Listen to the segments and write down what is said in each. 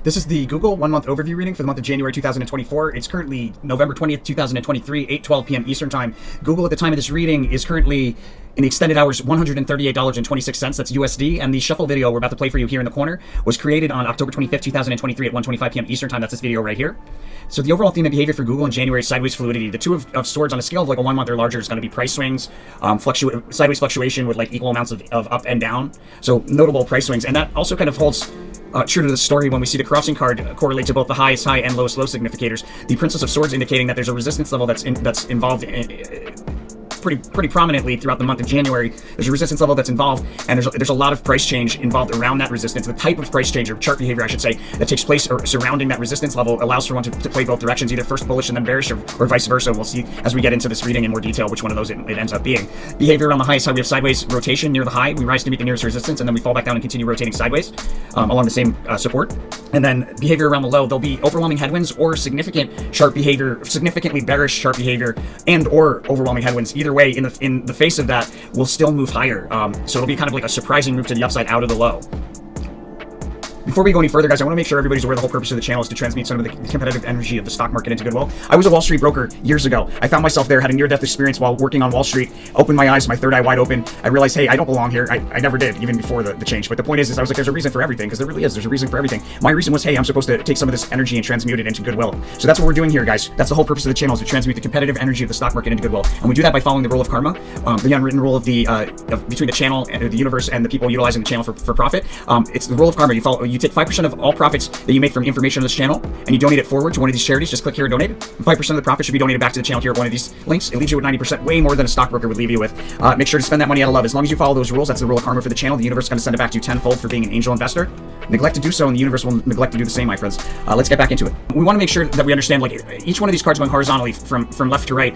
This is the Google 1 month overview reading for the month of January 2024. It's currently November 20th, 2023, 8:12 p.m. Eastern Time. Google at the time of this reading is currently in the extended hours $138.26. That's USD. And the shuffle video we're about to play for you here in the corner was created on October 25th, 2023 at 1:25 p.m. Eastern Time. That's this video right here. So the overall theme of behavior for Google in January is sideways fluidity. The two of swords on a scale of like a 1 month or larger is going to be price swings, sideways fluctuation with like equal amounts of up and down. So notable price swings. And that also kind of holds true to the story when we see the crossing card correlate to both the highest high and lowest low significators. The Princess of Swords indicating that there's a resistance level that's involved pretty prominently throughout the month of January. There's a resistance level that's involved, and there's a lot of price change involved around that resistance. The type of price change or chart behavior, I should say, that takes place or surrounding that resistance level allows for one to play both directions, either first bullish and then bearish, or vice versa. We'll see as we get into this reading in more detail which one of those it ends up being. Behavior around the highest high, we have sideways rotation near the high. We rise to meet the nearest resistance, and then we fall back down and continue rotating sideways along the same support. And then behavior around the low, there'll be overwhelming headwinds or significant sharp behavior, significantly bearish sharp behavior, and or overwhelming headwinds. Either way, in the face of that, we'll still move higher. So it'll be kind of like a surprising move to the upside out of the low. Before we go any further, guys, I want to make sure everybody's aware the whole purpose of the channel is to transmute some of the competitive energy of the stock market into goodwill. I was a Wall Street broker years ago. I found myself there, had a near-death experience while working on Wall Street, opened my eyes, my third eye wide open. I realized, hey, I don't belong here. I never did, even before the change. But the point is I was like, there's a reason for everything, because there really is. There's a reason for everything. My reason was, hey, I'm supposed to take some of this energy and transmute it into goodwill. So that's what we're doing here, guys. That's the whole purpose of the channel, is to transmute the competitive energy of the stock market into goodwill. And we do that by following the rule of karma, the unwritten rule of between the channel and the universe and the people utilizing the channel for profit. It's the rule of karma. You take 5% of all profits that you make from information on this channel, and you donate it forward to one of these charities. Just click here and donate. 5% of the profit should be donated back to the channel here at one of these links. It leaves you with 90%, way more than a stockbroker would leave you with. Make sure to spend that money out of love. As long as you follow those rules, that's the rule of karma for the channel. The universe is going to send it back to you tenfold for being an angel investor. Neglect to do so, and the universe will neglect to do the same, my friends. Let's get back into it. We want to make sure that we understand, like, each one of these cards going horizontally from left to right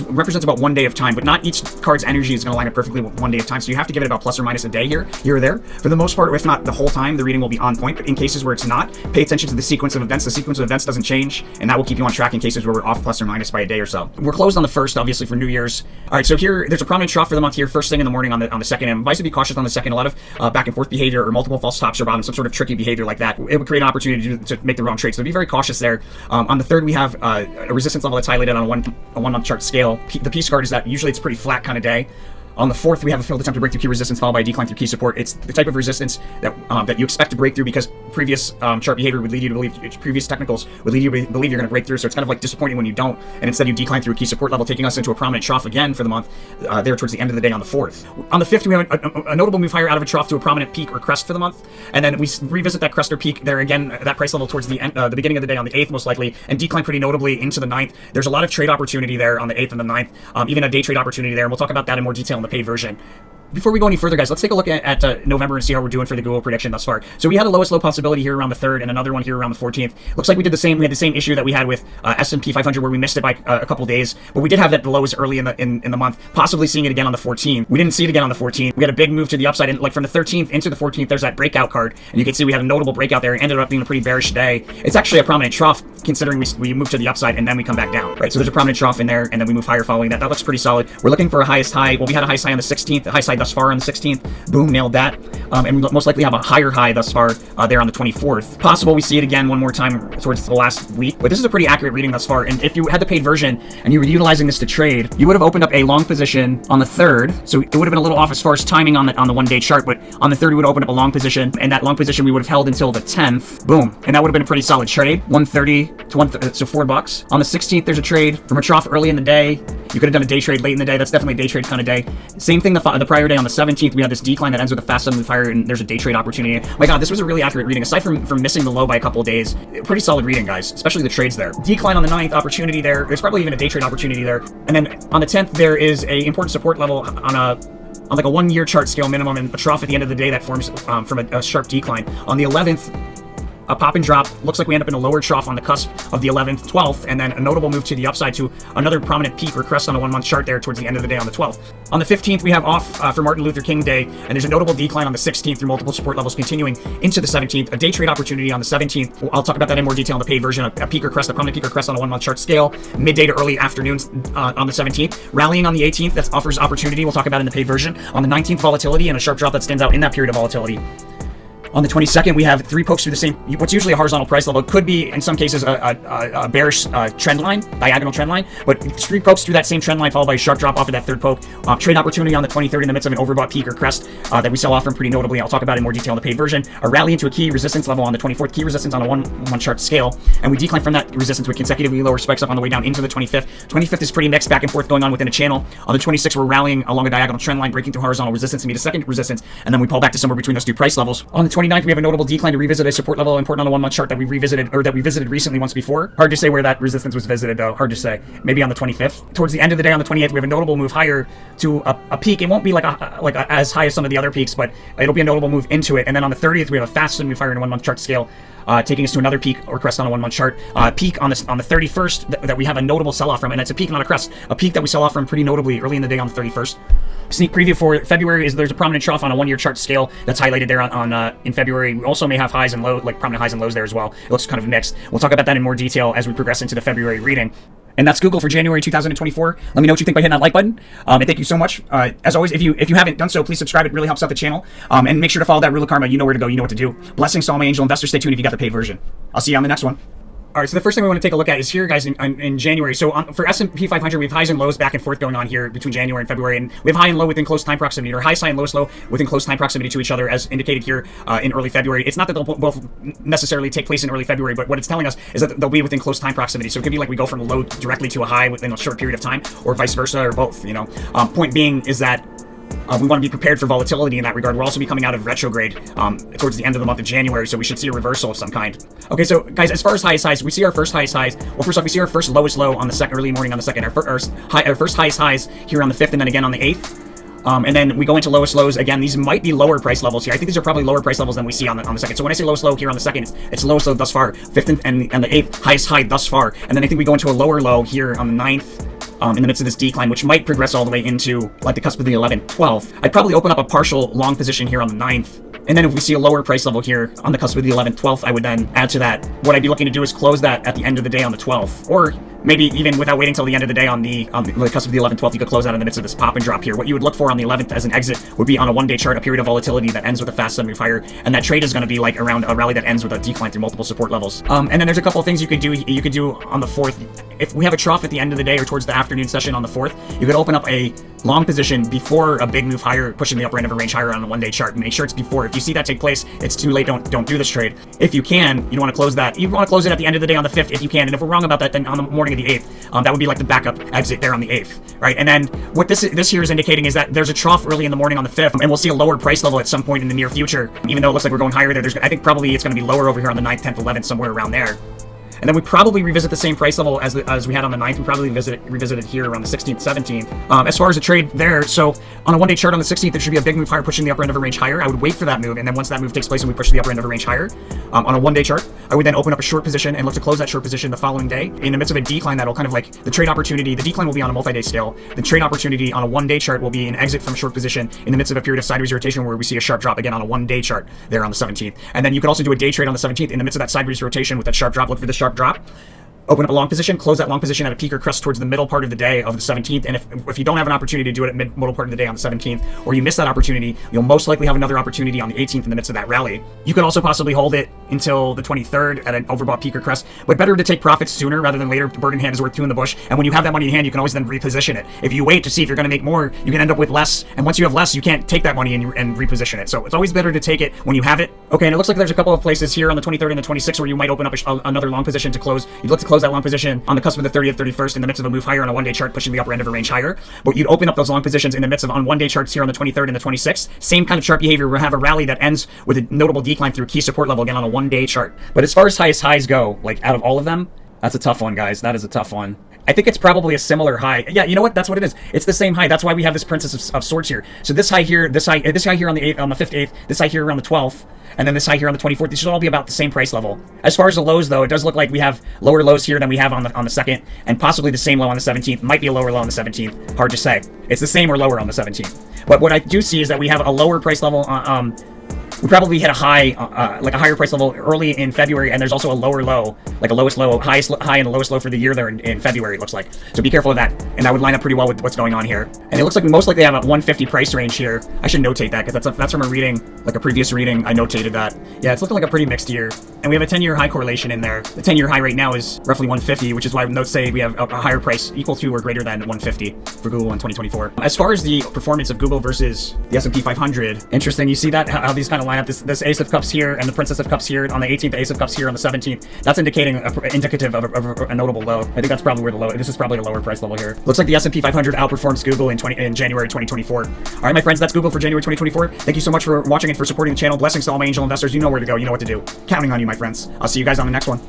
represents about 1 day of time, but not each card's energy is going to line up perfectly with 1 day of time. So you have to give it about plus or minus a day here or there. For the most part, if not the whole time, the reading will be on point. But in cases where it's not, pay attention to the sequence of events. The sequence of events doesn't change, and that will keep you on track in cases where we're off plus or minus by a day or so. We're closed on the 1st, obviously, for New Year's. All right, so here there's a prominent trough for the month here, first thing in the morning on the 2nd. I'm advised to be cautious on the 2nd. A lot of back and forth behavior or multiple false tops or bottoms, some sort of tricky behavior like that. It would create an opportunity to make the wrong trade. So be very cautious there. On the 3rd, we have a resistance level that's highlighted on a 1 month chart scale. The piece card is that usually it's a pretty flat kind of day. On the 4th, we have a failed attempt to break through key resistance followed by a decline through key support. It's the type of resistance that you expect to break through because previous chart behavior would lead you to believe, previous technicals would lead you to believe you're going to break through. So it's kind of like disappointing when you don't, and instead you decline through a key support level, taking us into a prominent trough again for the month there towards the end of the day on the 4th. On the 5th, we have a notable move higher out of a trough to a prominent peak or crest for the month, and then we revisit that crest or peak there again, that price level towards the end, the beginning of the day on the 8th most likely, and decline pretty notably into the 9th. There's a lot of trade opportunity there on the 8th and the 9th, even a day trade opportunity there, and we'll talk about that in more detail in the paid version. Before we go any further, guys, let's take a look at November and see how we're doing for the Google prediction thus far. So we had a lowest low possibility here around the 3rd and another one here around the 14th. Looks like we had the same issue that we had with S&P 500 where we missed it by a couple days, but we did have that lowest early in the month, possibly seeing it again on the 14th. We didn't see it again on the 14th. We had a big move to the upside, and like from the 13th into the 14th, there's that breakout card, and you can see we had a notable breakout there. It ended up being a pretty bearish day. It's actually a prominent trough considering we moved to the upside and then we come back down, right? So there's a prominent trough in there, and then we move higher following that. That looks pretty solid. We're looking for a highest high. Well, we had a highest high on the 16th, the high side thus far on the 16th. Boom, nailed that. And we most likely have a higher high thus far there on the 24th. Possible we see it again one more time towards the last week, but this is a pretty accurate reading thus far. And if you had the paid version and you were utilizing this to trade, you would have opened up a long position on the 3rd. So it would have been a little off as far as timing on the 1 day chart, but on the 3rd we would open up a long position, and that long position we would have held until the 10th. Boom, and that would have been a pretty solid trade. 130 to so $4. On the 16th, there's a trade from a trough early in the day. You could have done a day trade late in the day. That's definitely a day trade kind of day. Same thing the prior day on the 17th. We had this decline that ends with a fast sudden move higher, and there's a day trade opportunity. My God, this was a really accurate reading. Aside from missing the low by a couple of days, pretty solid reading, guys, especially the trades there. Decline on the 9th, opportunity there. There's probably even a day trade opportunity there. And then on the 10th, there is a important support level on like a 1 year chart scale minimum, and a trough at the end of the day that forms from a sharp decline. On the 11th, a pop and drop. Looks like we end up in a lower trough on the cusp of the 11th, 12th, and then a notable move to the upside to another prominent peak or crest on a 1 month chart there towards the end of the day on the 12th. On the 15th, we have off for Martin Luther King Day, and there's a notable decline on the 16th through multiple support levels continuing into the 17th. A day trade opportunity on the 17th. I'll talk about that in more detail in the paid version. A peak or crest, a prominent peak or crest on a 1 month chart scale, midday to early afternoon on the 17th. Rallying on the 18th, that offers opportunity. We'll talk about in the paid version. On the 19th, volatility and a sharp drop that stands out in that period of volatility. On the 22nd, we have 3 pokes through the same, what's usually a horizontal price level. It could be, in some cases, a bearish trend line, diagonal trend line, but 3 pokes through that same trend line followed by a sharp drop off of that 3rd poke. Trade opportunity on the 23rd in the midst of an overbought peak or crest that we sell off from pretty notably. I'll talk about it in more detail in the paid version. A rally into a key resistance level on the 24th, key resistance on a one chart scale, and we decline from that resistance with consecutively lower spikes up on the way down into the 25th. 25th is pretty mixed back and forth going on within a channel. On the 26th, we're rallying along a diagonal trend line, breaking through horizontal resistance to meet a second resistance, and then we pull back to somewhere between those 2 price levels. On the 29th, we have a notable decline to revisit a support level important on a 1-month chart that we visited recently once before. Hard to say where that resistance was visited though. Hard to say. Maybe on the 25th. Towards the end of the day on the 28th, we have a notable move higher to a peak. It won't be as high as some of the other peaks, but it'll be a notable move into it. And then on the 30th, we have a fast move higher in a 1-month chart scale, taking us to another peak or crest on a 1-month chart. Peak on the 31st that we have a notable sell-off from, and it's a peak, not a crest. A peak that we sell off from pretty notably early in the day on the 31st. Sneak preview for February is there's a prominent trough on a 1-year chart scale that's highlighted there in February. We also may have highs and lows, like prominent highs and lows there as well. It looks kind of mixed. We'll talk about that in more detail as we progress into the February reading. And that's Google for January 2024. Let me know what you think by hitting that like button. And thank you so much. As always, if you haven't done so, please subscribe. It really helps out the channel. And make sure to follow that rule of karma. You know where to go. You know what to do. Blessings to all my angel investors. Stay tuned if you got the paid version. I'll see you on the next one. All right, so the first thing we want to take a look at is here, guys, in January. So for S&P 500, we have highs and lows back and forth going on here between January and February, and we have high and low within close time proximity, or high and low within close time proximity to each other, as indicated here in early February. It's not that they'll both necessarily take place in early February, but what it's telling us is that they'll be within close time proximity. So it could be like we go from a low directly to a high within a short period of time, or vice versa, or both. You know, point being is that we want to be prepared for volatility in that regard. We'll also be coming out of retrograde towards the end of the month of January, so we should see a reversal of some kind. Okay, so guys, as far as highs, we see our first highs. Well, first off, we see our first lowest low on the second, early morning on the 2nd. Our first highs here on the 5th, and then again on the 8th. And then we go into lowest lows. Again, these might be lower price levels here. I think these are probably lower price levels than we see on the 2nd. So when I say lowest low here on the 2nd, it's lowest low thus far. 5th and the 8th, highest high thus far. And then I think we go into a lower low here on the 9th. In the midst of this decline, which might progress all the way into like the cusp of the 11th, 12th. I'd probably open up a partial long position here on the 9th. And then if we see a lower price level here on the cusp of the 11th, 12th, I would then add to that. What I'd be looking to do is close that at the end of the day on the 12th, or maybe even without waiting till the end of the day on the cusp of the 11th, 12th, you could close out in the midst of this pop and drop here. What you would look for on the 11th as an exit would be on a 1-day chart, a period of volatility that ends with a fast move higher, and that trade is going to be like around a rally that ends with a decline through multiple support levels. And then there's a couple of things you could do. You could do on the 4th. If we have a trough at the end of the day or towards the afternoon session on the 4th, you could open up a long position before a big move higher, pushing the upper end of a range higher on a 1-day chart. Make sure it's before. If you see that take place, it's too late. Don't do this trade. If you can, you don't want to close that. You want to close it at the end of the day on the 5th if you can. And if we're wrong about that, then on the morning of the 8th, that would be like the backup exit there on the 8th, right? And then what this here is indicating is that there's a trough early in the morning on the 5th, and we'll see a lower price level at some point in the near future. Even though it looks like we're going higher there, I think probably it's going to be lower over here on the 9th, 10th, 11th, somewhere around there. And then we probably revisit the same price level as we had on the 9th. We probably revisit it here around the 16th, 17th. As far as a trade there, so on a 1-day chart on the 16th, there should be a big move higher, pushing the upper end of a range higher. I would wait for that move, and then once that move takes place and we push the upper end of a range higher, on a 1-day chart, I would then open up a short position and look to close that short position the following day. In the midst of a decline, that'll kind of like the trade opportunity, the decline will be on a multi-day scale. The trade opportunity on a 1-day chart will be an exit from a short position in the midst of a period of sideways rotation where we see a sharp drop again on a 1-day chart there on the 17th. And then you could also do a day trade on the 17th in the midst of that sideways rotation with that sharp drop. Look for the sharp drop. Open up a long position, close that long position at a peak or crest towards the middle part of the day of the 17th. And if you don't have an opportunity to do it at middle part of the day on the 17th, or you miss that opportunity, you'll most likely have another opportunity on the 18th in the midst of that rally. You could also possibly hold it until the 23rd at an overbought peak or crest, but better to take profits sooner rather than later. The bird in hand is worth 2 in the bush. And when you have that money in hand, you can always then reposition it. If you wait to see if you're going to make more, you can end up with less. And once you have less, you can't take that money and reposition it. So it's always better to take it when you have it. Okay, and it looks like there's a couple of places here on the 23rd and the 26th where you might open up another long position to close. You'd look to close that long position on the cusp of the 30th, 31st in the midst of a move higher on a 1-day chart, pushing the upper end of a range higher. But you'd open up those long positions in the midst of on 1-day charts here on the 23rd and the 26th. Same kind of chart behavior. We'll have a rally that ends with a notable decline through a key support level again on a 1-day chart. But as far as highs go, like out of all of them, that's a tough one, guys. That is a tough one. I think it's probably a similar high. Yeah, you know what? That's what it is. It's the same high. That's why we have this Princess of Swords here. So this high here, this high here on the 8th, on the 5th, 8th, this high here around the 12th, and then this high here on the 24th. These should all be about the same price level. As far as the lows, though, it does look like we have lower lows here than we have on the 2nd, and possibly the same low on the 17th. Might be a lower low on the 17th. Hard to say. It's the same or lower on the 17th. But what I do see is that we have a lower price level we probably hit a high, like a higher price level early in February, and there's also a lower low, like a lowest low, highest high and a lowest low for the year there in February, it looks like. So be careful of that, and that would line up pretty well with what's going on here. And it looks like we most likely have a 150 price range here. I should notate that, because that's from a reading, like a previous reading, I notated that. Yeah, it's looking like a pretty mixed year. And we have a 10-year high correlation in there. The 10-year high right now is roughly 150, which is why notes say we have a higher price equal to or greater than 150 for Google in 2024. As far as the performance of Google versus the S&P 500, interesting. You see that, how these kind of line up, this Ace of Cups here and the Princess of Cups here on the 18th, the Ace of Cups here on the 17th. That's indicative of a notable low. I think that's probably where the low, this is probably a lower price level here. Looks like the S&P 500 outperforms Google in January 2024. All right, my friends, that's Google for January 2024. Thank you so much for watching and for supporting the channel. Blessings to all my angel investors. You know where to go. You know what to do. Counting on you, my friends. I'll see you guys on the next one.